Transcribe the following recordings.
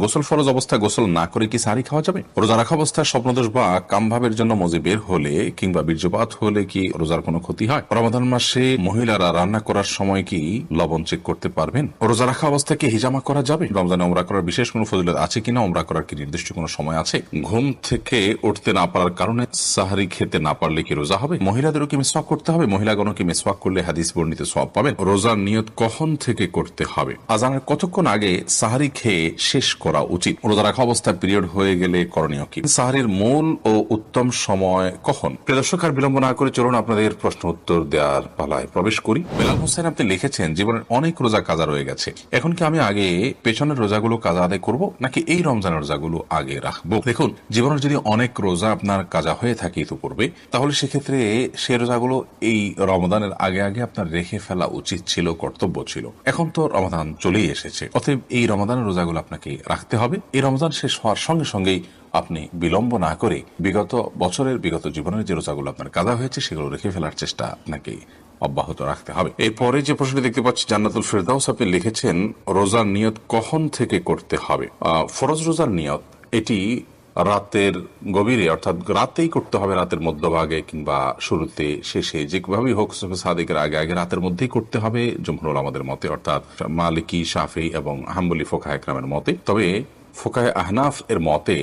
গোসল ফরজ অবস্থায় গোসল না করে কি সাহারি খাওয়া যাবে? রোজা রাখা অবস্থায় স্বপ্নদোষ বা কামভাবের জন্য মজি বের হলে কিংবা বীর্যপাত হলে কি রোজার কোনো ক্ষতি হয়? রমাদান মাসে মহিলারা রান্না করার সময় কি লবণ চেক করতে পারবেন? রোজা রাখা অবস্থায় কি হিজামা করা যাবে? রমজানে ওমরা করার বিশেষ কোনো ফজিলত আছে কিনা? ওমরা করার কি নির্দিষ্ট কোনো সময় আছে? ঘুম থেকে উঠতে না পারার কারণে সাহারি খেতে না পারলে কি রোজা হবে? মহিলাদেরও কি মিসওয়াক করতে হবে? মহিলাগণ কি মিসওয়াক করলে হাদিস বর্ণিত সওয়াব পাবেন? রোজার নিয়ত কখন থেকে করতে হবে? আজানের কতক্ষণ আগে সাহারি খেয়ে শেষ করা উচিত? রোজা রাখা অবস্থায় পিরিয়ড হয়ে গেলে করণীয় কি? সাহারির মূল ও উত্তম সময় কখন? প্রিয় দর্শক, আর বিলম্ব না করে চলুন আপনাদের প্রশ্ন উত্তর দেওয়ার পালায় প্রবেশ করি। বেলাল হোসেন আপনি লিখেছেন, জীবনের অনেক রোজা কাজা রয়ে গেছে, এখন কি আমি আগে পেছনের রোজাগুলো কাজা আদায় করব নাকি এই রমজানের রোজাগুলো আগে রাখবো? দেখুন, জীবনের যদি অনেক রোজা আপনার কাজা হয়ে থাকে ইতিপূর্বে, তাহলে সেক্ষেত্রে সে রোজাগুলো এই রমজানের আগে আগে আপনার রেখে ফেলা উচিত ছিল, কর্তব্য ছিল। এখন তো রমজান চলেই এসেছে, অতএব এই রমজানের রোজাগুলো আপনাকে রাখতে হবে। এই রমজান শেষ হওয়ার সঙ্গে সঙ্গেই আপনি বিলম্ব না করে বিগত বছরের, বিগত জীবনের যে রোজাগুলো আপনার কাজা হয়েছে সেগুলো রেখে ফেলার চেষ্টা আপনাকে অব্যাহত রাখতে হবে। এরপরে যে প্রশ্নটি দেখতে পাচ্ছি, জান্নাতুল ফেরদাউস আপনি লিখেছেন, রোজার নিয়ত কখন থেকে করতে হবে? ফরজ রোজার নিয়ত এটি রাতের গভীরে, অর্থাৎ রাতেই করতে হবে, রাতের মধ্যভাগে কিংবা শুরুতে, শেষে, যেভাবেই হোক সাদিকের আগে আগে রাতের মধ্যেই করতে হবে জমহুর উলামাদের মতে, অর্থাৎ মালিকি, শাফি এবং হাম্বলি ফোকাহে কেরামের মতে। তবে ফোকাহে আহনাফ এর মতে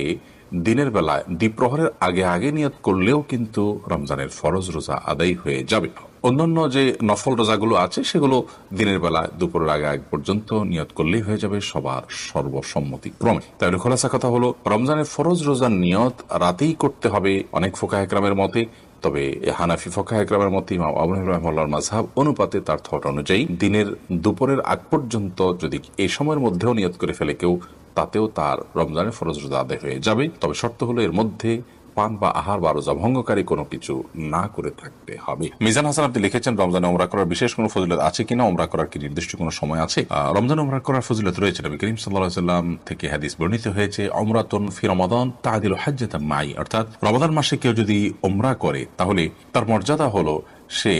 দিনের বেলায় দ্বিপ্রহরের আগে আগে নিয়ত করলেও কিন্তু রমজানের ফরজ রোজা আদায় হয়ে যাবে। অন্যান্য যে নফল রোজাগুলো আছে সেগুলো দিনের বেলা দুপুরের আগে আগ পর্যন্ত নিয়ত করলেই হয়ে যাবে সবার সর্বসম্মতি ক্রমে। তাহলে খোলাসা কথা হলো, রমজানের ফরজ রোজার নিয়ত রাতেই করতে হবে অনেক ফোকাহে কেরামের মতে। তবে হানাফি ফোকাহে কেরামের মতে ইমাম আবু হানিফা রাহিমাহুল্লাহর মাযহাব অনুপাতে, তার থট অনুযায়ী দিনের দুপুরের আগ পর্যন্ত যদি এই সময়ের মধ্যেও নিয়ত করে ফেলে কেউ, তাতেও তার রমজানের ফরজ রোজা আদায় হয়ে যাবে। তবে শর্ত হলো এর মধ্যে পান বা আহার বা রোজা ভঙ্গকারী কোনো কিছু না করে থাকতে হবে। মিজান হাসান আপনি লিখেছেন, রমজানে ওমরা করার বিশেষ কোনো ফজিলত আছে কিনা? ওমরা করার কি নির্দিষ্ট কোনো সময় আছে? রমজানে ওমরা করার ফজিলত রয়েছে। নবী করিম সাল্লাল্লাহু আলাইহি ওয়াসাল্লাম থেকে হাদিস বর্ণিত হয়েছে, উমরাতুন ফি রমাদান তা'দিলু হাজ্জাতাম মাই, অর্থাৎ রমাদান মাসে কেউ যদি ওমরা করে তাহলে তার মর্যাদা হলো সে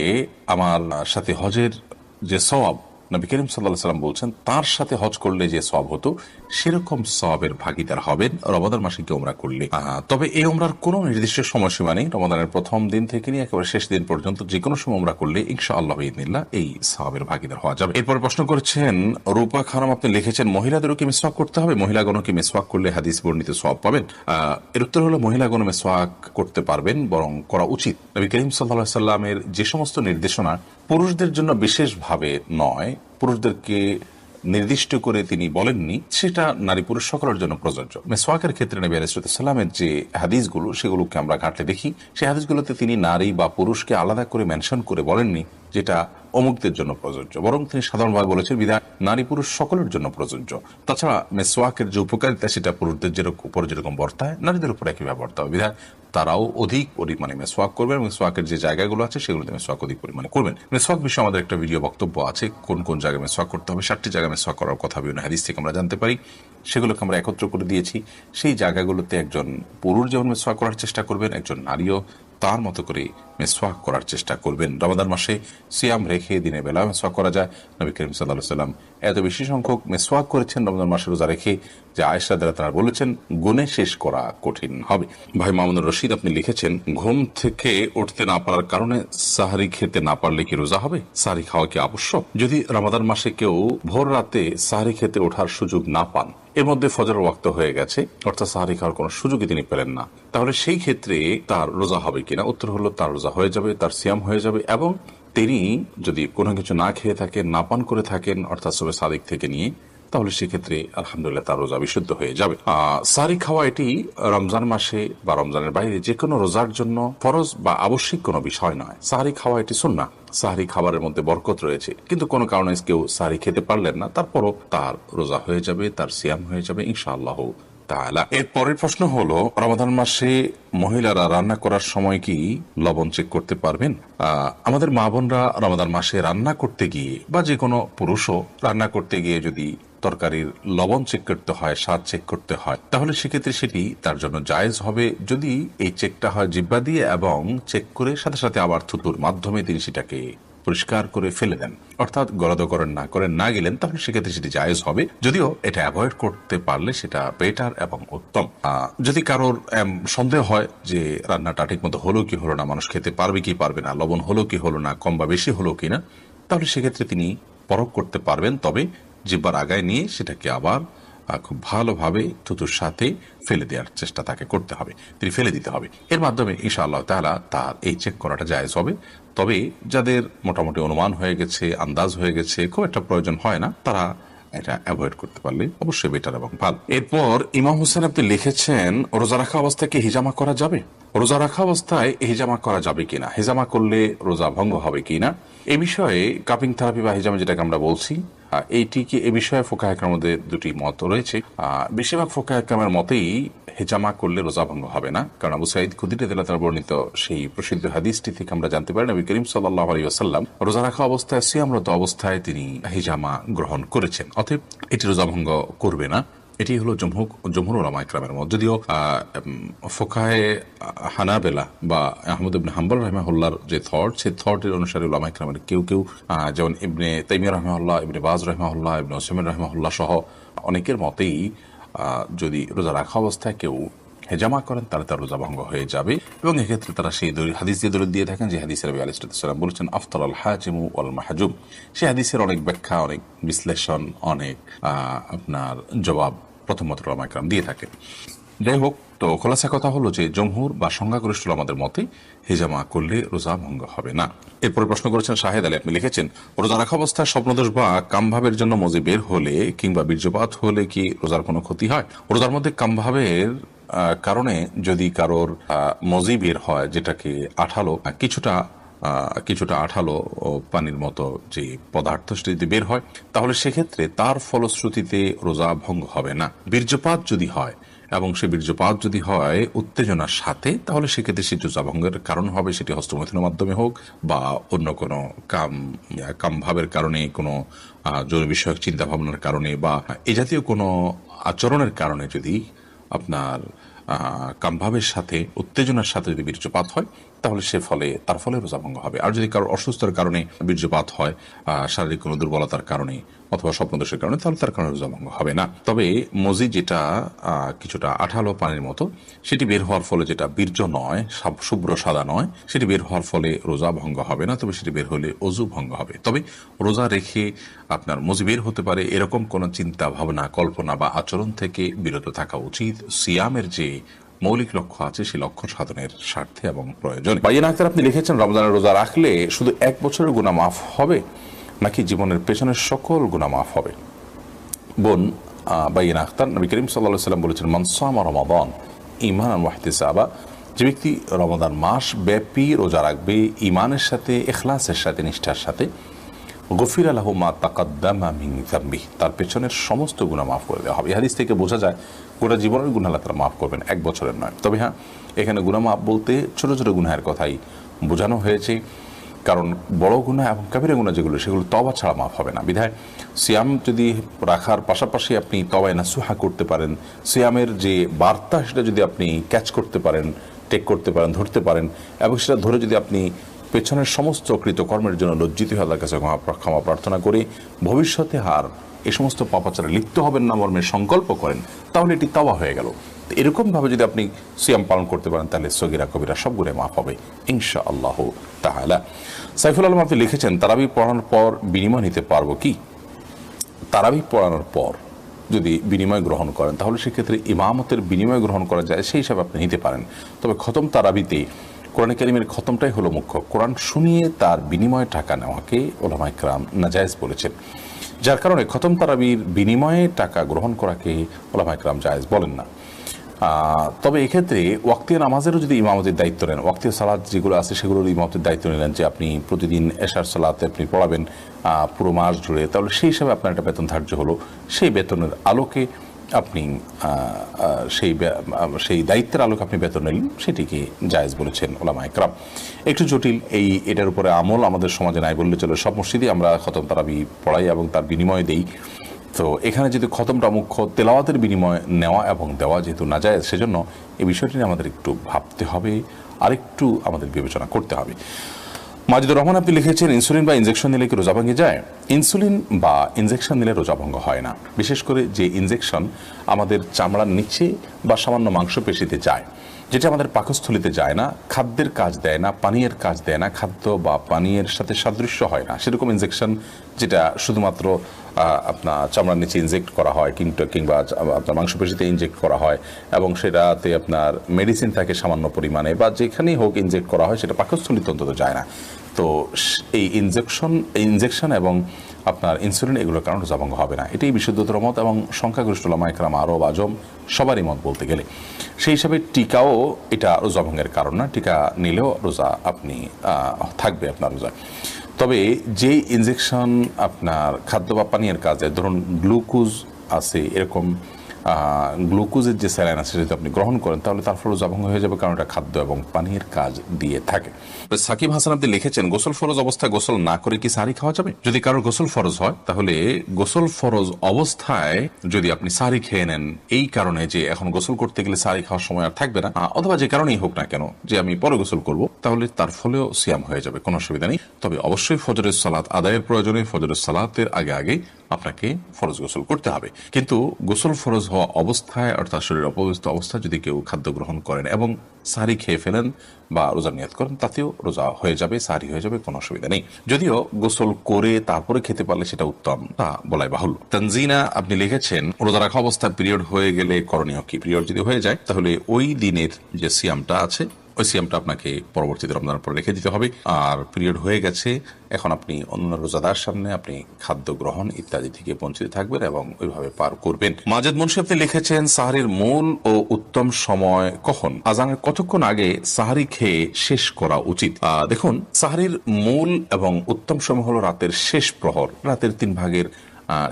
আমার সাথে হজের যে সওয়াব নবী করিম সাল্লাল্লাহু আলাইহি ওয়াসাল্লাম বলছেন তার সাথে হজ করলে যে সওয়াব হতো সেরকম সওয়াবের ভাগীদার হবেন রমাদান মাসে কি ওমরা করলে। তবে এই ওমরার কোনো নির্দিষ্ট সময়সীমা নেই। রমাদানের প্রথম দিন থেকে নিয়ে একেবারে শেষ দিন পর্যন্ত যে কোনো সময় ওমরা করলে ইনশাআল্লাহ বিইذনিল্লাহ এই সওয়াবের ভাগীদার হওয়া যাবে। এরপর প্রশ্ন করেছেন রূপা খানম, আপনি লিখেছেন, মহিলাদেরও কি মিসওয়াক করতে হবে? মহিলাগণও কি মিসওয়াক করলে হাদিস বর্ণিত সওয়াব পাবেন? এর উত্তর হলো, মহিলাগণ মিসওয়াক করতে পারবেন, বরং করা উচিত। নবী করিম সাল্লাল্লাহু আলাইহি ওয়াসাল্লামের যে সমস্ত নির্দেশনা পুরুষদের জন্য বিশেষভাবে নয়, পুরুষদেরকে নির্দিষ্ট করে তিনি বলেননি, সেটা নারী পুরুষ সকলের জন্য প্রযোজ্য। মিসওয়াকের ক্ষেত্রে নবী আলাইহিস সালামের যে হাদিসগুলো সেগুলোকে আমরা ঘাটলে দেখি, সেই হাদিসগুলোতে তিনি নারী বা পুরুষকে আলাদা করে মেনশন করে বলেননি যেটা অমুকদের জন্য প্রযোজ্য, বরং তিনি সাধারণভাবে বলেছেন বিধায় নারী পুরুষ সকলের জন্য প্রযোজ্য। তাছাড়া মিসওয়াকের যে উপকারিতা সেটা পুরুষদের উপর যেরকম বর্তায় নারীদের উপর একইভাবে বর্তায়, বিধায় তারাও অধিক পরিমাণে মেসওয়াক করবেন। মেসওয়াকের যে জায়গাগুলো আছে সেগুলোতে মেসওয়াক অধিক পরিমাণে করবেন। মেসওয়াক বিষয়ে আমাদের একটা ভিডিও বক্তব্য আছে, কোন কোন জায়গায় মেসওয়াক করতে হবে, 7টি জায়গায় মেসওয়াক করার কথা বিভিন্ন হাদিস থেকে আমরা জানতে পারি, সেগুলোকে আমরা একত্র করে দিয়েছি। সেই জায়গাগুলোতে একজন পুরুষ যেমন মেসওয়াক করার চেষ্টা করবেন, একজন নারীও তার মতো করে মেসওয়াক করার চেষ্টা করবেন। রমাদান মাসে সিয়াম রেখে দিনের বেলা মেসওয়াক করা যায়। নবী করিম সাল্লাল্লাহু আলাইহি ওয়াসাল্লাম এত বেশি সংখ্যক মেসওয়াক করেছেন রমজান মাসে রোজা রেখে যে আয়েশা রাদিয়াল্লাহু তাআলা বলেছেন গুণে শেষ করা কঠিন হবে। ভাই মামুনুর রশিদ আপনি লিখেছেন, ঘুম থেকে উঠতে না পারার কারণে সাহারি খেতে না পারলে কি রোজা হবে? সাহারি খাওয়া কি আবশ্যক? যদি রমাদান মাসে কেউ ভোর রাতে সাহারি খেতে ওঠার সুযোগ না পান, এর মধ্যে ফজর ওয়াক্ত হয়ে গেছে, অর্থাৎ সাহারি খাওয়ার কোনো সুযোগই তিনি পেলেন না, তাহলে সেই ক্ষেত্রে তার রোজা হবে কিনা? উত্তর হলো, তার রোজা হয়ে যাবে, তার সিয়াম হয়ে যাবে। এবং তিনি যদি কোনো কিছু না খেয়ে থাকেন, না পান করে থাকেন, অর্থাৎ সবে সাদিক থেকে নিয়ে, তাহলে সেক্ষেত্রে আলহামদুলিল্লাহ তার রোজা বিশুদ্ধ হয়ে যাবে। সাহারি খাওয়া এটি রমজান মাসে বা রমজানের বাইরে যে কোনো রোজার জন্য ফরজ বা আবশ্যিক কোনো বিষয় নয়। সাহারি খাওয়া এটি সুন্নাহ। সাহারি খাবারের মধ্যে বরকত রয়েছে, কিন্তু কোনো কারণে কেউ সাহারি খেতে পারলেন না, তারপরও তার রোজা হয়ে যাবে, তার সিয়াম হয়ে যাবে ইনশাআল্লাহ তাআলা। এর পরের প্রশ্ন হলো, রমাদান মাসে মহিলারা রান্না করার সময় কি লবণ চেক করতে পারবেন? আমাদের মা বোনরা রমাদান মাসে রান্না করতে গিয়ে বা যে কোনো পুরুষও রান্না করতে গিয়ে যদি তরকারির লবণ চেক করতে হয়, স্বাদ চেক করতে হয়, তাহলে সেক্ষেত্রে সেটি তার জন্য জায়েজ হবে যদি এই চেকটা হয় জিহ্বা দিয়ে এবং চেক করে সাথে সাথে আবার থুতুর মাধ্যমে তিনি সেটাকে পরিষ্কার করে ফেলে দেন, অর্থাৎ গলাধকরণ না গেলেন, তাহলে সেক্ষেত্রে সেটি জায়েজ হবে, যদিও এটা অ্যাভয়েড করতে পারলে সেটা বেটার এবং উত্তম। যদি কারোর সন্দেহ হয় যে রান্নাটা ঠিক মতো হলো কি হলো না, মানুষ খেতে পারবে কি পারবে না, লবণ হলো কি হলো না, কম বা বেশি হলো কিনা, তাহলে সেক্ষেত্রে তিনি পরখ করতে পারবেন। তবে জিহ্বার আগায় নিয়ে সেটাকে আবার খুব ভালোভাবে থুতুর সাথে ফেলে দেওয়ার চেষ্টা তাকে করতে হবে, তিনি ফেলে দিতে হবে। এর মাধ্যমে ইনশাআল্লাহ তাআলা তার এই চেক করাটা জায়েজ হবে। তবে যাদের মোটামুটি অনুমান হয়ে গেছে, আন্দাজ হয়ে গেছে, খুব একটা প্রয়োজন হয় না, তারা এটা অ্যাভয়েড করতে পারলে অবশ্যই বেটার এবং ভালো। এরপর ইমাম হোসেন আপনি লিখেছেন, রোজা রাখা অবস্থায় কি হিজামা করা যাবে? রোজা রাখা অবস্থায় হিজামা করা যাবে কিনা, হিজামা করলে রোজা ভঙ্গ হবে কিনা, এ বিষয়ে কাপিং থেরাপি বা হিজামা যেটাকে আমরা বলছি, এইটিকে এ বিষয়ে ফোকাহ একরামের মধ্যে দুটি মত রয়েছে। বেশিরভাগ ফোকাহ একরামের মতেই হেজামা করলে রোজা ভঙ্গ হবে না, কারণ আবু সাঈদ খুদরি রাদিয়াল্লাহু তাআলা বর্ণিত সেই প্রসিদ্ধ হাদিসটি থেকে আমরা জানতে পারি নবী করিম সাল্লাল্লাহু আলাইহি ওয়াসাল্লাম রোজা রাখা অবস্থায়, সিয়ামরত অবস্থায় তিনি হিজামা গ্রহণ করেছেন, অতএব এটি রোজা ভঙ্গ করবে না। এটি হলো জমহুর উলামা ইকরামের মত। যদিও ফোকাহে হানাবেলা বা আহমদ ইবনে হাম্বল রাহিমাহুল্লাহর যে থট, সেই থটের অনুসারে উলামা ইকরামের কেউ যেমন ইবনে তাইমিয়া রাহিমাহুল্লাহ, ইবনে বাজ রাহিমাহুল্লাহ, ইবনে উসাইমিন রাহিমাহুল্লাহ সহ অনেকের মতেই যদি রোজা রাখা অবস্থায় কেউ হেজামা করেন তাহলে তার রোজা ভঙ্গ হয়ে যাবে। এবং এক্ষেত্রে তারা সেই হাদিস দিয়ে দলিল দিয়ে থাকেন যে হাদিসের নবী আলাইহিস সালাম বলেছেন, আফতার আল হাজিমু ওয়াল মাহজুম। সেই হাদিসের অনেক ব্যাখ্যা, অনেক বিশ্লেষণ, অনেক আপনার জবাব প্রথমত উলামা ইকরাম দিয়ে থাকেন। যাই হোক, তো খোলাসা কথা হলো যে জমহুর বা সংখ্যাগরিষ্ঠ আমাদের মতে হিজামা করলে রোজা ভঙ্গ হবে না। এরপরে প্রশ্ন করেছেন শাহেদ আলী, আপনি লিখেছেন, রোজা রাখা অবস্থায় স্বপ্নদোষ বা কামভাবের জন্য মজি বের হলে কিংবা বীর্যপাত হলে কি রোজার কোনো ক্ষতি হয়? রোজার মধ্যে কামভাবের কারণে যদি কারোর মজি বের হয়, যেটাকে আঠালো কিছুটা আঠালো পানির মতো যে পদার্থ যদি বের হয়, তাহলে সেক্ষেত্রে তার ফলশ্রুতিতে রোজা ভঙ্গ হবে না। বীর্যপাত যদি হয় এবং সে বীর্যপাত যদি হয় উত্তেজনার সাথে, তাহলে সেক্ষেত্রে সে রোজা ভঙ্গের কারণ হবে, সেটি হস্তমৈথুনের মাধ্যমে হোক বা অন্য কোনো কামভাবের কারণে, কোনো যৌন বিষয়ক চিন্তা ভাবনার কারণে বা এ জাতীয় কোনো আচরণের কারণে যদি আপনার কামভাবের সাথে উত্তেজনার সাথে যদি বীর্যপাত হয়, তাহলে তার ফলে রোজা ভঙ্গ হবে। আর যদি কারোর অসুস্থতার কারণে বীর্যপাত হয়, শারীরিক কোনো দুর্বলতার কারণে অথবা স্বপ্নদোষের কারণে, তাহলে তার কারণে রোজা ভঙ্গ হবে না। তবে মজি যেটা কিছুটা আঠালো পানির মতো, সেটি বের হওয়ার ফলে, যেটা বীর্য নয়, শুভ্র সাদা নয়, সেটি বের হওয়ার ফলে রোজা ভঙ্গ হবে না। তবে সেটি বের হলে অজু ভঙ্গ হবে। তবে রোজা রেখে আপনার মজি বের হতে পারে এরকম কোনো চিন্তা ভাবনা, কল্পনা বা আচরণ থেকে বিরত থাকা উচিত। সিয়ামের যে মৌলিক লক্ষ্য আছে সেই লক্ষ্য সাধনের স্বার্থে এবং প্রয়োজনে। বাইয়েন আক্তার, আপনি লিখেছেন, রমজানের রোজা রাখলে শুধু 1 বছরের গুনাহ মাফ হবে নাকি জীবনের পেছনের সকল গুনাহ মাফ হবে? বোন বাইয়েন আক্তার, নবী করিম সাল্লাল্লাহু আলাইহি ওয়াসাল্লাম বলেছেন, মান সামা রমাদান ঈমানান ওয়া ইহতিসাবা, যে ব্যক্তি রমাদান মাস ব্যাপী রোজা রাখবে ঈমানের সাথে, ইখলাসের সাথে, নিষ্ঠার সাথে, গফিরা লাহু মা তাকাদ্দামা মিন যামবিহি, তার পেছনের সমস্ত গুনাহ মাফ করে দেওয়া হবে। এই হাদিস থেকে বোঝা যায় গোটা জীবনের গুনাহ আল্লাহ তাআলা মাফ করবেন, 1 বছরের নয়। তবে হ্যাঁ, এখানে গুনাহ মাফ বলতে ছোট ছোট গুনাহের কথাই বোঝানো হয়েছে, কারণ বড় গুনাহ এবং কাবিরা গুনাহ যেগুলো, সেগুলো তওবা ছাড়া মাফ হবে না। বিধায় সিয়াম যদি রাখার পাশাপাশি আপনি তওবায়ে নাসুহা করতে পারেন, সিয়ামের যে বার্তা সেটা যদি আপনি ক্যাচ করতে পারেন, টেক করতে পারেন, ধরতে পারেন, এবং সেটা ধরে যদি আপনি পেছনের সমস্ত কৃতকর্মের জন্য লজ্জিত হয়ে আল্লাহর কাছে ক্ষমা প্রার্থনা করে ভবিষ্যতে আর এই সমস্ত পাপাচারে লিপ্ত হবেন না মর্মে সংকল্প করেন, তাহলে এটি তাওবা হয়ে গেল। এরকমভাবে যদি আপনি সিয়াম পালন করতে পারেন, তাহলে সগীরা কবিরা সব গুনাহ মাফ হবে ইনশাআল্লাহ তাআলা। সাইফুল আলম, আপনি লিখেছেন, তারাবি পড়ানোর পর বিনিময় নিতে পারবো কি? তারাবি পড়ানোর পর যদি বিনিময় গ্রহণ করেন, তাহলে সেক্ষেত্রে ইমামতের বিনিময় গ্রহণ করা যায়, সেই হিসাবে আপনি নিতে পারেন। তবে খতম তারাবিতে কোরআন কারীমের খতমটাই হলো মুখ্য। কোরআন শুনিয়ে তার বিনিময়ে টাকা নেওয়াকে উলামা ইকরাম নাজায়েজ বলেছেন, যার কারণে খতম তারাবির বিনিময়ে টাকা গ্রহণ করাকে উলামা ইকরাম জায়েজ বলেন না। তবে এক্ষেত্রে ওয়াক্তিয়া নামাজেরও যদি ইমামতের দায়িত্ব নেন, ওয়াক্তিয়া সালাত যেগুলো আছে সেগুলোর ইমামতের দায়িত্ব নিলেন, যে আপনি প্রতিদিন এশার সালাতে আপনি পড়াবেন পুরো মাস জুড়ে, তাহলে সেই হিসাবে আপনার একটা বেতন ধার্য হলো। সেই বেতনের আলোকে আপনি সেই দায়িত্বের আলোকে আপনি বেতন নিলেন, সেটিকে জায়েজ বলেছেন উলামা ইকরাম। একটু জটিল এটার উপরে আমল আমাদের সমাজে নাই বললে চলে। সব মসজিদে আমরা খতম তারাবি পড়াই এবং তার বিনিময় দেই। তো এখানে যদি খতমটা মুখ্য, তেলাওয়াতের বিনিময় নেওয়া এবং দেওয়া যেহেতু নাজায়েজ, সেজন্য এই বিষয়টি নিয়ে আমাদের একটু ভাবতে হবে, আরেকটু আমাদের বিবেচনা করতে হবে। মাজিদুর রহমান আপনি লিখেছেন, ইনসুলিন বা ইনজেকশন নিলে কি রোজা ভেঙে যায়? ইনসুলিন বা ইনজেকশন নিলে রোজা ভঙ্গ হয় না। বিশেষ করে যে ইনজেকশন আমাদের চামড়ার নিচে বা সামান্য মাংসপেশিতে যায়, যেটা আমাদের পাকস্থলিতে যায় না, খাদ্যের কাজ দেয় না, পানীয়ের কাজ দেয় না, খাদ্য বা পানীয়ের সাথে সাদৃশ্য হয় না, সেরকম ইনজেকশন যেটা শুধুমাত্র আপনার চামড়ার নিচে ইনজেক্ট করা হয় কিংবা আপনার মাংসপেশিতে ইনজেক্ট করা হয় এবং সেটাতে আপনার মেডিসিন থাকে সামান্য পরিমাণে, বা যেখানেই হোক ইনজেক্ট করা হয়, সেটা পাকস্থলিতে অন্তত যায় না। তো এই ইনজেকশন এবং আপনার ইনসুলিন এগুলোর কারণে রোজা ভঙ্গ হবে না। এটাই বিশুদ্ধতর মত এবং সংখ্যাগরিষ্ঠ উলামা ইকরাম, আরব আজম সবারই মত বলতে গেলে। সেই হিসাবে টিকাও এটা রোজা ভঙ্গের কারণ না। টিকা নিলেও রোজা আপনি থাকবে আপনার রোজা। তবে যেই ইনজেকশন আপনার খাদ্য বা পানীয়ের কাজে, ধরুন গ্লুকোজ আছে, এরকম গ্লুকোজের যে স্যালাইন আছে যদি আপনি গ্রহণ করেন, তাহলে তার ফলে রোজা ভঙ্গ হয়ে যাবে, কারণ এটা খাদ্য এবং পানীয়ের কাজ দিয়ে থাকে। সাকিব হাসান আপনি লিখেছেন, গোসল ফরজ অবস্থায় গোসল না করে কি সাহরি খাওয়া যাবে? যদি কারোর গোসল ফরজ হয়, তাহলে গোসল ফরজ অবস্থায় যদি আপনি সাহরি খেয়ে নেন, এই কারণে যে এখন গোসল করতে গেলে সাহরি খাওয়ার সময় আর থাকবে না, অথবা যে কারণেই হোক না কেন যে আমি পরে গোসল করব, তাহলে তার ফলেও সিয়াম হয়ে যাবে, কোনো অসুবিধা নেই। তবে অবশ্যই ফজরের সালাত আদায়ের প্রয়োজনে ফজরের সালাতের আগে আপনাকে ফরজ গোসল করতে হবে। কিন্তু গোসল ফরজ হওয়া অবস্থায়, অর্থাৎ শরীর অপবিত্র অবস্থায় যদি কেউ খাদ্য গ্রহণ করেন এবং সাহরি খেয়ে ফেলেন বা রোজা নিয়ত করেন, তাতেও রোজা হয়ে যাবে, সাহরি হয়ে যাবে, কোনো অসুবিধা নেই। যদিও গোসল করে তারপরে খেতে পারলে সেটা উত্তম, তা বলাই বাহুল্য। তানজিনা আপনি লিখেছেন, রোজা রাখা অবস্থায় পিরিয়ড হয়ে গেলে করণীয় কি? পিরিয়ড যদি হয়ে যায়, তাহলে ওই দিনের যে সিয়ামটা আছে, ওই সিয়ামটা আপনাকে পরবর্তীতে রমজানের পরে রেখে দিতে হবে। আর পিরিয়ড হয়ে গেছে, এখন আপনি অন্য রোজাদার সামনে আপনি খাদ্য গ্রহণ ইত্যাদি থেকে বঞ্চিত থাকবেন এবং ওইভাবে পার করবেন। মাজেদ মুন্সি আপনি লিখেছেন, সাহরির মূল ও উত্তম সময় কখন? আজানের কতক্ষণ আগে সাহরি খেয়ে শেষ করা উচিত? দেখুন, সাহরির মূল এবং উত্তম সময় হলো রাতের শেষ প্রহর, রাতের 3 ভাগের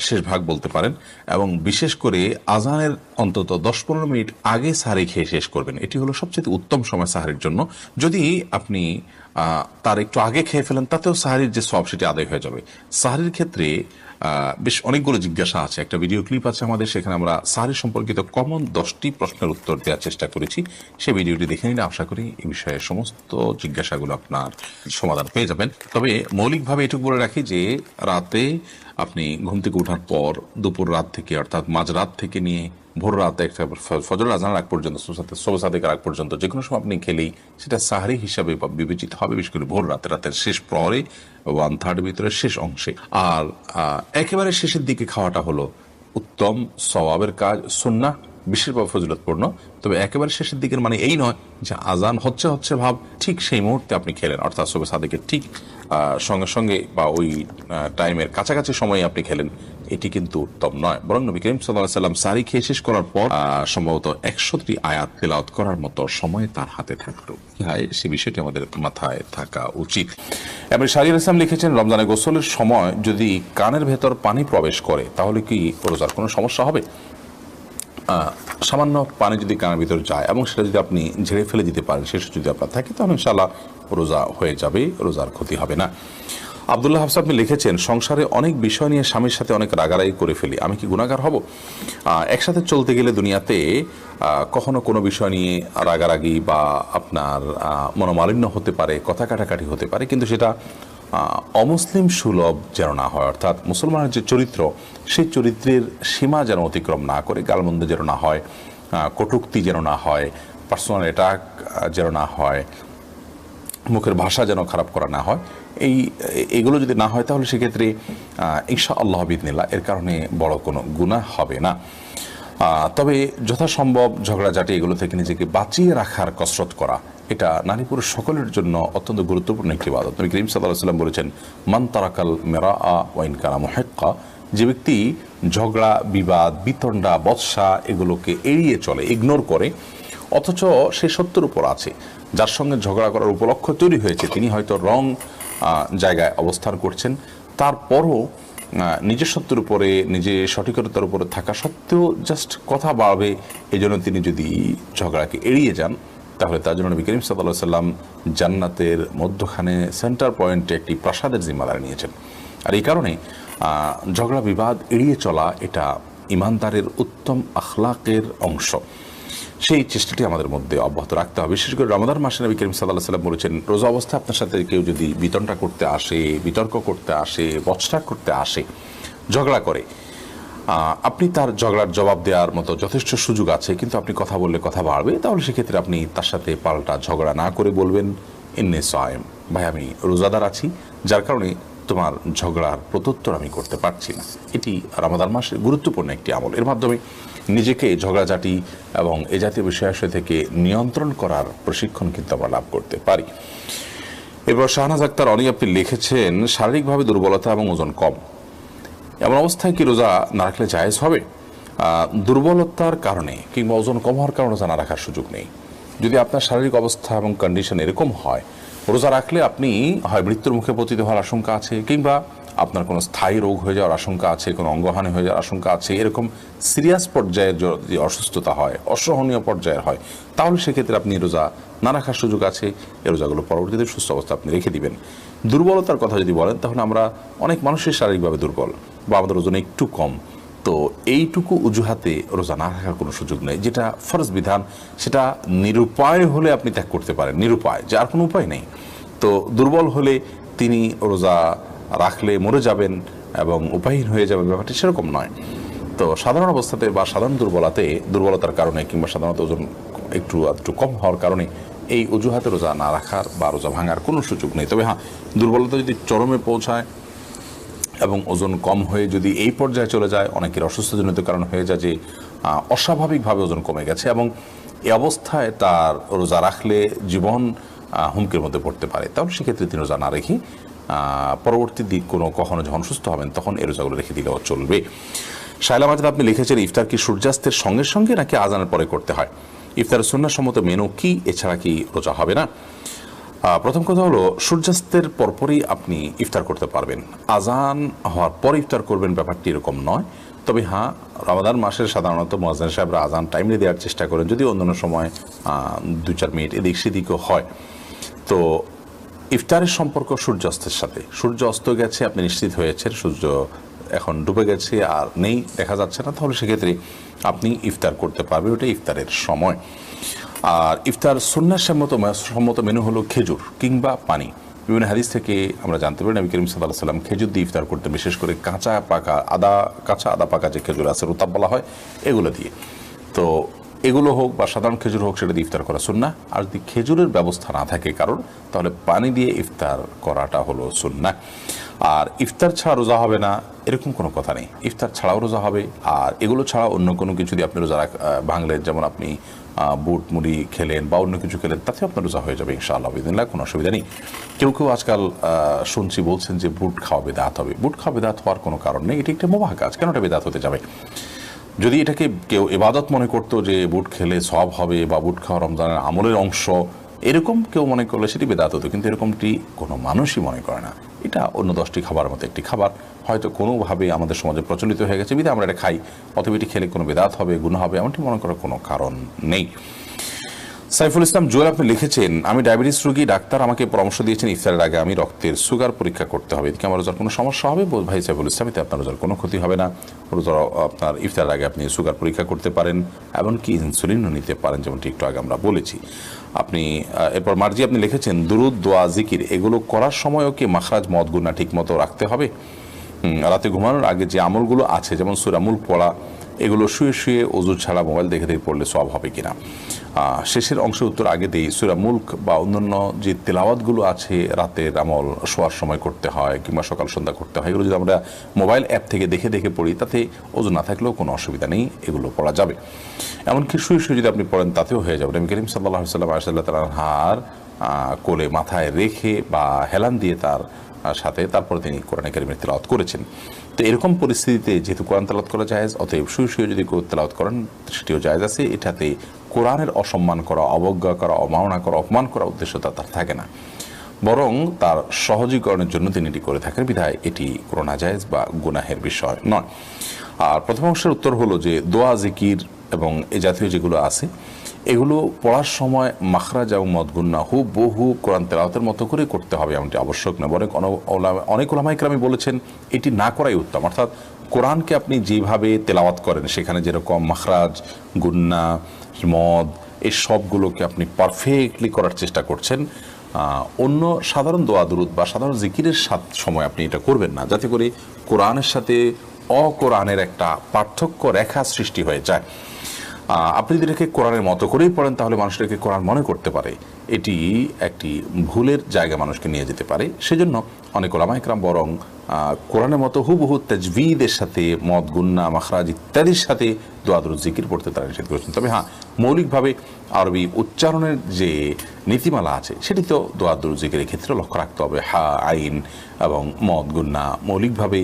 শেষ ভাগ বলতে পারেন, এবং বিশেষ করে আজানের অন্তত 10-15 মিনিট আগে সাহরি খেয়ে শেষ করবেন। এটি হলো সবচেয়ে উত্তম সময় সাহরির জন্য। যদি আপনি তার একটু আগে খেয়ে ফেলেন, তাতেও সাহরির যে সওয়াব সেটি আদায় হয়ে যাবে। সাহরির ক্ষেত্রে বেশ অনেকগুলো জিজ্ঞাসা আছে, একটা ভিডিও ক্লিপ আছে আমাদের, সেখানে আমরা সাহরি সম্পর্কিত কমন 10টি প্রশ্নের উত্তর দেওয়ার চেষ্টা করেছি। সেই ভিডিওটি দেখে নিলে আশা করি এই বিষয়ে সমস্ত জিজ্ঞাসাগুলো আপনার সমাধান পেয়ে যাবেন। তবে মৌলিকভাবে এটুকু বলে রাখি যে রাতে আপনি ঘুম থেকে ওঠার পর দুপুর রাত থেকে, অর্থাৎ মাঝরাত থেকে নিয়ে ভোর রাত একটা ফজর আজানের আগ পর্যন্ত, সবে সাদেকের আগ পর্যন্ত যে কোনো সময় আপনি খেলেই সেটা সাহরি হিসাবে বিবেচিত হবে, বিশেষ করে ভোর রাতে, রাতের শেষ প্রহরে 1/3 ভিতরে শেষ অংশে। আর একেবারে শেষের দিকে খাওয়াটা হলো উত্তম সওয়াবের কাজ, সুন্নাহ, বিশেষভাবে ফজিলতপূর্ণ। তবে একেবারে শেষের দিকের মানে এই নয় যে আজান হচ্ছে ভাব ঠিক সেই মুহূর্তে আপনি খেলেন, অর্থাৎ সবে সাদেকের ঠিক সঙ্গে সঙ্গে বা ওই টাইমের কাছাকাছি সময়ে আপনি খেলেন, এটি কিন্তু উত্তম নয়। বরং নবী করিম সাল্লাল্লাহু আলাইহি ওয়াসাল্লাম সাহরি খেয়ে শেষ করার পর সম্ভবত 100টি আয়াত তেলাওয়াত করার মতো সময় তার হাতে থাকতো। সে বিষয়টি আমাদের মাথায় থাকা উচিত। এবার শাহরিয়ার ইসলাম লিখেছেন, রমজানে গোসলের সময় যদি কানের ভেতর পানি প্রবেশ করে, তাহলে কি রোজার কোনো সমস্যা হবে? সামান্য পানি যদি কানের ভিতর যায় এবং সেটা যদি আপনি ঝেড়ে ফেলে দিতে পারেন, সেটা যদি আপনার থাকে, তাহলে ইনশাআল্লাহ রোজা হয়ে যাবে, রোজার ক্ষতি হবে না। আব্দুল্লাহ হাফসা আপনি লিখেছেন, সংসারে অনেক বিষয় নিয়ে স্বামীর সাথে অনেক রাগারাগি করে ফেলি, আমি কি গুনাহগার হব? একসাথে চলতে গেলে দুনিয়াতে কখনো কোনো বিষয় নিয়ে রাগারাগি বা আপনার মনোমালিন্য হতে পারে, কথা কাটাকাটি হতে পারে, কিন্তু সেটা অমুসলিম সুলভ যেন না হয়। অর্থাৎ মুসলমানের যে চরিত্র, সেই চরিত্রের সীমা যেন অতিক্রম না করে, গালমন্দ যেন না হয়, কটূক্তি যেন না হয়, পার্সোনাল অ্যাটাক যেন না হয়, মুখের ভাষা যেন খারাপ করা না হয়। এগুলো যদি না হয়, তাহলে সেক্ষেত্রে ইনশাআল্লাহ বিইذনিল্লাহ এর কারণে বড় কোনো গুনাহ হবে না। তবে যথাসম্ভব ঝগড়াঝাটি এগুলো থেকে নিজেকে বাঁচিয়ে রাখার কসরত করা, এটা নারী পুরুষ সকলের জন্য অত্যন্ত গুরুত্বপূর্ণ একটি ইবাদত। নবী করিম সাল্লাল্লাহু আলাইহি ওয়াসাল্লাম বলেছেন, মান তারাকাল মিরাআ ওয়া ইন কানা মুহিক্কা, যে ব্যক্তি ঝগড়া, বিবাদ, বিতণ্ডা, বৎসা এগুলোকে এড়িয়ে চলে, ইগনোর করে, অথচ সে সত্যের উপর আছে, যার সঙ্গে ঝগড়া করার উপলক্ষ তৈরি হয়েছে, তিনি হয়তো রং জায়গায় অবস্থান করছেন, তারপরও নিজের সত্যের উপরে, নিজের সঠিকতার উপরে থাকা সত্ত্বেও জাস্ট কথা বাড়বে, এই জন্য তিনি যদি ঝগড়াকে এড়িয়ে যান, তাহলে তার জন্য নবী করিম সাল্লাল্লাহু আলাইহি ওয়াসাল্লাম জান্নাতের মধ্যখানে সেন্টার পয়েন্টে একটি প্রাসাদের জিম্মাদারি নিয়েছেন। আর এই কারণে ঝগড়া বিবাদ এড়িয়ে চলা এটা ইমানদারের উত্তম আখলাকের অংশ। সেই চেষ্টাটি আমাদের মধ্যে অব্যাহত রাখতে হবে। বিশেষ করে রমাদান মাসে নবী করিম সাল্লাল্লাহু আলাইহি ওয়াসাল্লাম বলেছেন, রোজা অবস্থায় আপনার সাথে কেউ যদি বিতণ্ডা করতে আসে, বিতর্ক করতে আসে, বচসা করতে আসে, ঝগড়া করে, আপনি তার ঝগড়ার জবাব দেওয়ার মতো যথেষ্ট সুযোগ আছে, কিন্তু আপনি কথা বললে কথা বাড়বে, তাহলে সেক্ষেত্রে আপনি তার সাথে পাল্টা ঝগড়া না করে বলবেন, ইন্নী সায়েম, ভাই আমি রোজাদার আছি, যার কারণে তোমার ঝগড়ার প্রত্যুত্তর আমি করতে পারছি না। এটি রমাদান মাসের গুরুত্বপূর্ণ একটি আমল। এর মাধ্যমে নিজেকে ঝগড়াঝাটি এবং এ জাতীয় বিষয়াশয় থেকে নিয়ন্ত্রণ করার প্রশিক্ষণ কিন্তু আমরা লাভ করতে পারি। এরপর শাহনাজ আক্তার অনি আপনি লিখেছেন, শারীরিকভাবে দুর্বলতা এবং ওজন কম, এমন অবস্থায় কি রোজা না রাখলে জায়েজ হবে? দুর্বলতার কারণে কিংবা ওজন কম হওয়ার কারণে রোজা না রাখার সুযোগ নেই। যদি আপনার শারীরিক অবস্থা এবং কন্ডিশন এরকম হয়, রোজা রাখলে আপনি হয় মৃত্যুর মুখে পতিত হওয়ার আশঙ্কা আছে, কিংবা আপনার কোনো স্থায়ী রোগ হয়ে যাওয়ার আশঙ্কা আছে, কোনো অঙ্গহানি হয়ে যাওয়ার আশঙ্কা আছে, এরকম সিরিয়াস পর্যায়ের যদি অসুস্থতা হয়, অসহনীয় পর্যায়ের হয়, তাহলে সেক্ষেত্রে আপনি রোজা না রাখার সুযোগ আছে। এই রোজাগুলো পরবর্তীতে সুস্থ অবস্থা আপনি রেখে দিবেন। দুর্বলতার কথা যদি বলেন, তাহলে আমরা অনেক মানুষের শারীরিকভাবে দুর্বল বা আমাদের ওজন একটু কম, তো এইটুকু অজুহাতে রোজা না রাখার কোনো সুযোগ নেই। যেটা ফরজ বিধান, সেটা নিরুপায় হলে আপনি ত্যাগ করতে পারেন, নিরুপায়, যার কোনো উপায় নেই। তো দুর্বল হলে তিনি রোজা রাখলে মরে যাবেন এবং উপায়হীন হয়ে যাবেন, ব্যাপারটি সেরকম নয়। তো সাধারণ অবস্থাতে বা সাধারণ দুর্বলতার কারণে কিংবা সাধারণত ওজন একটু কম হওয়ার কারণে এই অজুহাতে রোজা না রাখার বা রোজা ভাঙার কোনো সুযোগ নেই। তবে হ্যাঁ, দুর্বলতা যদি চরমে পৌঁছায় এবং ওজন কম হয়ে যদি এই পর্যায়ে চলে যায়, অনেকের অসুস্থজনিত কারণ হয়ে যায় যে অস্বাভাবিকভাবে ওজন কমে গেছে, এবং এই অবস্থায় তার রোজা রাখলে জীবন হুমকির মধ্যে পড়তে পারে, তাহলে সেক্ষেত্রে তিনি রোজা না রেখে পরবর্তী দিক কখনো যখন সুস্থ হবেন তখন এই রোজাগুলো রেখে দিলেও চলবে। শায়লা মাজিদ আপনি লিখেছেন, ইফতার কি সূর্যাস্তের সঙ্গে সঙ্গে নাকি আজানের পরে করতে হয়? ইফতারের সুন্নাহসম্মত মেনু কি? এছাড়া কি রোজা হবে না? প্রথম কথা হলো, সূর্যাস্তের পরপরই আপনি ইফতার করতে পারবেন, আজান হওয়ার পর ইফতার করবেন ব্যাপারটি এরকম নয়। তবে হ্যাঁ, রমাদান মাসের সাধারণত মুয়াজ্জিন সাহেবরা আজান টাইমলি দেওয়ার চেষ্টা করেন, যদি অন্যান্য সময় 2-4 মিনিট এদিক সেদিকও হয়। তো ইফতারের সম্পর্ক সূর্যাস্তের সাথে, সূর্য অস্ত গেছে, আপনি নিশ্চিত হয়েছেন সূর্য এখন ডুবে গেছে আর নেই, দেখা যাচ্ছে না, তাহলে সেক্ষেত্রে আপনি ইফতার করতে পারবেন, ওটা ইফতারের সময়। আর ইফতার সুন্নাহসম্মত মেনু হলো খেজুর কিংবা পানি। বিভিন্ন হাদিস থেকে আমরা জানতে পারি নবী করিম সাল্লাল্লাহু আলাইহি ওয়াসাল্লাম খেজুর দিয়ে ইফতার করতে, বিশেষ করে কাঁচা আদা পাকা যে খেজুর আছে, রুতাব বলা হয়, এগুলো দিয়ে। তো এগুলো হোক বা সাধারণ খেজুর হোক, সেটা দিয়ে ইফতার করা সুন্নাহ। আর যদি খেজুরের ব্যবস্থা না থাকে কারণ, তাহলে পানি দিয়ে ইফতার করাটা হলো সুন্নাহ। আর ইফতার ছাড়া রোজা হবে না এরকম কোনো কথা নেই, ইফতার ছাড়াও রোজা হবে। আর এগুলো ছাড়া অন্য কোনো কিছু দিয়ে আপনি রোজা ভাঙলেন, যেমন আপনি বুট মুড়ি খেলেন বা অন্য কিছু খেলেন, তাতে আপনার রোজা হয়ে যাবে ইনশাআল্লাহ বিদিনিল্লাহ, কোনো অসুবিধা নেই। কেউ আজকাল শুনছি বলছেন যে বুট খাওয়া বিদআত হবে। বুট খাওয়া বিদআত হওয়ার কোনো কারণ নেই, এটি একটা মুবাহ কাজ, কেন এটা বিদআত হতে যাবে? যদি এটাকে কেউ ইবাদত মনে করতো যে বুট খেলে সওয়াব হবে বা বুট খাওয়া রমজানের আমলের অংশ, এরকম কেউ মনে করলে সেটি বিদআত হতো, কিন্তু এরকমটি কোনো মানুষই মনে করে না। এটা অন্য 10টি খাবারের মতো একটি খাবার, হয়তো কোনোভাবে আমাদের সমাজে প্রচলিত হয়ে গেছে, বিধায় আমরা এটা খাই, অথবা এটি খেলে কোনো বিদআত হবে, গুনাহ হবে, এমনটি মনে করার কোনো কারণ নেই। সাইফুল ইসলাম জুয়েল আপনি লিখেছেন, আমি ডায়াবেটিস রোগী, ডাক্তার আমাকে পরামর্শ দিয়েছেন ইফতারের আগে আমি রক্তের সুগার পরীক্ষা করতে হবে, এদিকে আমার রোজার কোনো সমস্যা হবে? ভাই সাইফুল ইসলাম, এতে আপনার রোজার কোনো ক্ষতি হবে না। রোজার আপনার ইফতারের আগে আপনি সুগার পরীক্ষা করতে পারেন, এমনকি ইনসুলিনও নিতে পারেন, যেমনটি একটু আগে আমরা বলেছি। আপনি এরপর মার্জি আপনি লিখেছেন, দুরুদ, দোয়া, জিকির এগুলো করার সময়ও কি মাখরাজ মদ গুনা ঠিক মতো রাখতে হবে? রাতে ঘুমানোর আগে যে আমলগুলো আছে, যেমন সূরা মুলক পড়া, এগুলো শুয়ে শুয়ে ওযু ছাড়া মোবাইল দেখে দেখে পড়লে সওয়াব হবে কিনা? শেষের অংশের উত্তর আগে দেই। সূরা মুলক বা অন্যান্য যে তেলাওয়াতগুলো আছে, রাতের আমল শোয়ার সময় করতে হয় কিংবা সকাল সন্ধ্যা করতে হয়, এগুলো যদি আমরা মোবাইল অ্যাপ থেকে দেখে দেখে পড়ি, তাতে ওযু না থাকলেও কোনো অসুবিধা নেই, এগুলো পড়া যাবে। এমনকি শুয়ে শুয়ে যদি আপনি পড়েন তাতেও হয়ে যাবে। নবী করিম সাল্লাল্লাহু আলাইহি ওয়াসাল্লাম আয়েশা রাদিয়াল্লাহু তাআলার কোলে মাথায় রেখে বা হেলান দিয়ে তার সাথে তারপরে তিনি কোরআন কারীমের তেলাওয়াত করেছেন। তো এরকম পরিস্থিতিতে যেহেতু কোরআন তেলাওয়াত করা জায়েজ, অতএব শুয়ে শুয়ে যদি তেলাওয়াত করেন সেটিও জায়েজ আছে। এটাতে কোরআনের অসম্মান করা, অবজ্ঞা করা, অবমাননা করা, অপমান করা উদ্দেশ্য তার থাকে না, বরং তার সহজীকরণের জন্য তিনি এটি করে থাকেন, বিধায় এটি কোনো নাজায়েজ বা গুনাহের বিষয় নয়। আর প্রথম অংশের উত্তর হলো যে দোয়া, জিকির এবং এ জাতীয় যেগুলো আছে, এগুলো পড়ার সময় মাখরাজ এবং মদগুন্না বহু কোরআন তেলাওয়াতের মতো করে করতে হবে, এমনটি আবশ্যক নয়। অনেক ওলামায়ে কেরাম বলেছেন এটি না করাই উত্তম, অর্থাৎ কোরআনকে আপনি যেভাবে তেলাওয়াত করেন সেখানে যেরকম মাখরাজ, গুন্না, মদ এই সবগুলোকে আপনি পারফেক্টলি করার চেষ্টা করছেন, অন্য সাধারণ দোয়া দুরুদ বা সাধারণ জিকিরের সময় আপনি এটা করবেন না, যাতে করে কোরআনের সাথে অকোরআনের একটা পার্থক্য রেখা সৃষ্টি হয়ে যায়। আপনি যদি এটাকে কোরআনের মতো করেই পড়েন তাহলে মানুষ এটাকে কোরআন মনে করতে পারে, এটি একটি ভুলের জায়গা মানুষকে নিয়ে যেতে পারে। সেজন্য অনেক ওলামা ইকরাম বরং কোরআনের মতো হুবহু তাজবিদের সাথে মদ, গুন্না, মাখরাজ ইত্যাদির সাথে দোয়া দুরূদ জিকির পড়তে তারা নিষেধ করেছেন। তবে হ্যাঁ, মৌলিকভাবে আরবি উচ্চারণের যে নীতিমালা আছে সেটি তো দোয়া দুরূদ জিকিরের ক্ষেত্রে লক্ষ্য রাখতে হবে। হা, আইন এবং মদ, গুন্না মৌলিকভাবে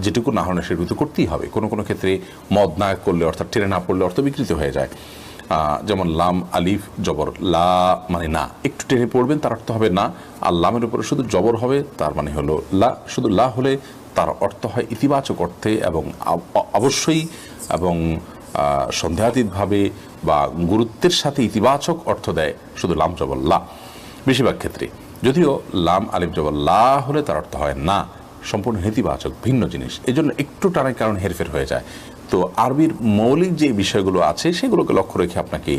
যেটুকু না হলে সেটুকু তো করতেই হবে। কোনো কোনো ক্ষেত্রে মদ না করলে অর্থাৎ টেনে না পড়লে অর্থ বিকৃত হয়ে যায়। যেমন লাম আলিফ জবর, লা মানে না, একটু টেনে পড়বেন তার অর্থ হবে না, আর লামের উপরে শুধু জবর হবে তার মানে হলো লা। শুধু লা হলে তার অর্থ হয় ইতিবাচক অর্থে এবং অবশ্যই এবং সন্দেহাতীতভাবে বা গুরুত্বের সাথে ইতিবাচক অর্থ দেয় শুধু লাম জবর লা বেশিরভাগ ক্ষেত্রে। যদিও লাম আলিফ জবর লা হলে তার অর্থ হয় না, সম্পূর্ণ নেতিবাচক ভিন্ন জিনিস। এই জন্য একটু টানার কারণে হেরফের হয়ে যায়। তো আরবির মৌলিক যে বিষয়গুলো আছে সেগুলোকে লক্ষ্য রেখে আপনাকে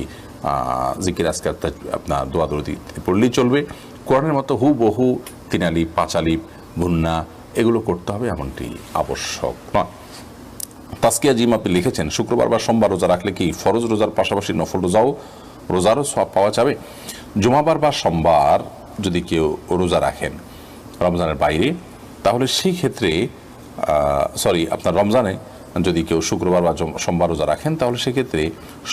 জিকির আজকার আপনার দোয়া দুরূদ পড়লেই চলবে। কোরআনের মতো হুবহু 3 আলিফ 5 আলিফ গুন্না এগুলো করতে হবে এমনটি আবশ্যক নয়। তাসকিয়া জিম আপনি লিখেছেন, শুক্রবার বা সোমবার রোজা রাখলে কি ফরজ রোজার পাশাপাশি নফল রোজারও সওয়াব পাওয়া যাবে? জুমাবার বা সোমবার যদি কেউ রোজা রাখেন রমজানের বাইরে, তাহলে সেই ক্ষেত্রে আপনার রমজানে যদি কেউ শুক্রবার বা সোমবার রোজা রাখেন তাহলে সেক্ষেত্রে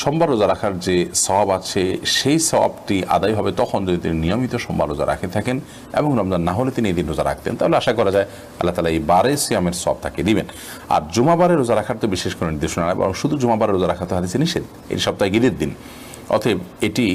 সোমবার রোজা রাখার যে সওয়াব আছে সেই সওয়াবটি আদায় হবে তখন যদি তিনি নিয়মিত সোমবার রোজা রাখে থাকেন এবং রমজান না হলে তিনি এই দিন রোজা রাখতেন, তাহলে আশা করা যায় আল্লাহ তাআলা এই বারে সিয়ামের সওয়াব তাকে দিবেন। আর জুমাবারে রোজা রাখার তো বিশেষ কোনো নির্দেশনা নয়, বরং শুধু জুমাবারে রোজা রাখা তো হাদিসে নিষেধ, এই সপ্তাহে ঈদের দিন। অতএব এটি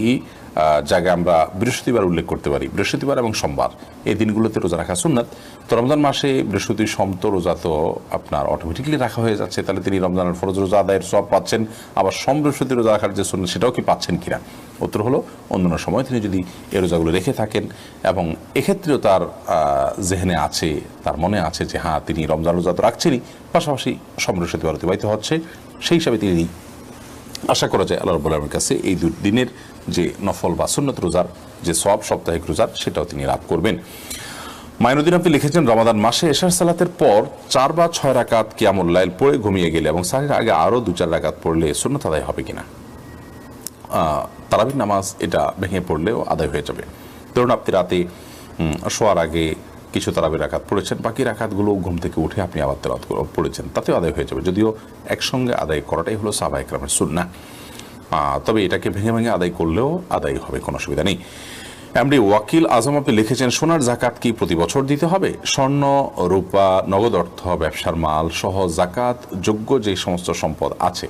জায়গায় আমরা বৃহস্পতিবার উল্লেখ করতে পারি, বৃহস্পতিবার এবং সোমবার এই দিনগুলোতে রোজা রাখা সুন্নাত। তো রমজান মাসে বৃহস্পতি সোম তো রোজা তো আপনার অটোমেটিকলি রাখা হয়ে যাচ্ছে, তাহলে তিনি রমজানের ফরজ রোজা আদায়ের সওয়াব পাচ্ছেন, আবার সোম বৃহস্পতি রোজা রাখার যে সুন্নাত সেটাও কি পাচ্ছেন কিনা? উত্তর হলো অন্যান্য সময় তিনি যদি এই রোজাগুলো রেখে থাকেন এবং এক্ষেত্রেও তার জেহেনে আছে, তার মনে আছে যে হ্যাঁ তিনি রমজান রোজা তো রাখছেনই, পাশাপাশি সোম বৃহস্পতিবার অতিবাহিত হচ্ছে, সেই হিসাবে তিনি আশা করা যায় আল্লাহ রাব্বুল আলামিনের কাছে এই 2 দিনের যে নফল বা সুন্নত রোজার যে সওয়াব সাপ্তাহিক রোজার সেটাও তিনি লাভ করবেন। মাইনুদ্দিন আপনি লিখেছেন, রমাদান মাসে এশার সালাতের পর 4 বা 6 রাকাত কিয়ামুল লাইল পড়ে ঘুমিয়ে গেলে এবং সাহের আগে আরও 2-4 রাকাত পড়লে সুন্নত আদায় হবে কিনা? তারাবির নামাজ এটা ভেঙে পড়লেও আদায় হয়ে যাবে। ধরুন আপনি রাতে শোয়ার আগে কিছু তারাবির রাকাত পড়েছেন, বাকি রাকাতগুলো ঘুম থেকে উঠে আপনি আবার তেলাওয়াত পড়েছেন, তাতেও আদায় হয়ে যাবে, যদিও একসঙ্গে আদায় করাটাই হলো সাহাবায়ে কেরামের সুন্নাহ। তবে এটাকে ভেঙে ভেঙে আদায় করলেও আদায় হবে, কোনো অসুবিধা নেই। এমডি ওয়াকিল আজম আপনি লিখেছেন, সোনার জাকাত কি প্রতি বছর দিতে হবে? স্বর্ণ, রূপা, নগদ অর্থ, ব্যবসার মাল সহ জাকাত যোগ্য যে সমস্ত সম্পদ আছে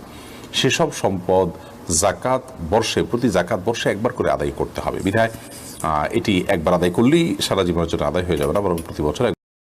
সেসব সম্পদ প্রতি জাকাত বর্ষে একবার করে আদায় করতে হবে। বিধায় এটি একবার আদায় করলেই সারা জীবনের জন্য আদায় হয়ে যাবে না, বরং প্রতি বছর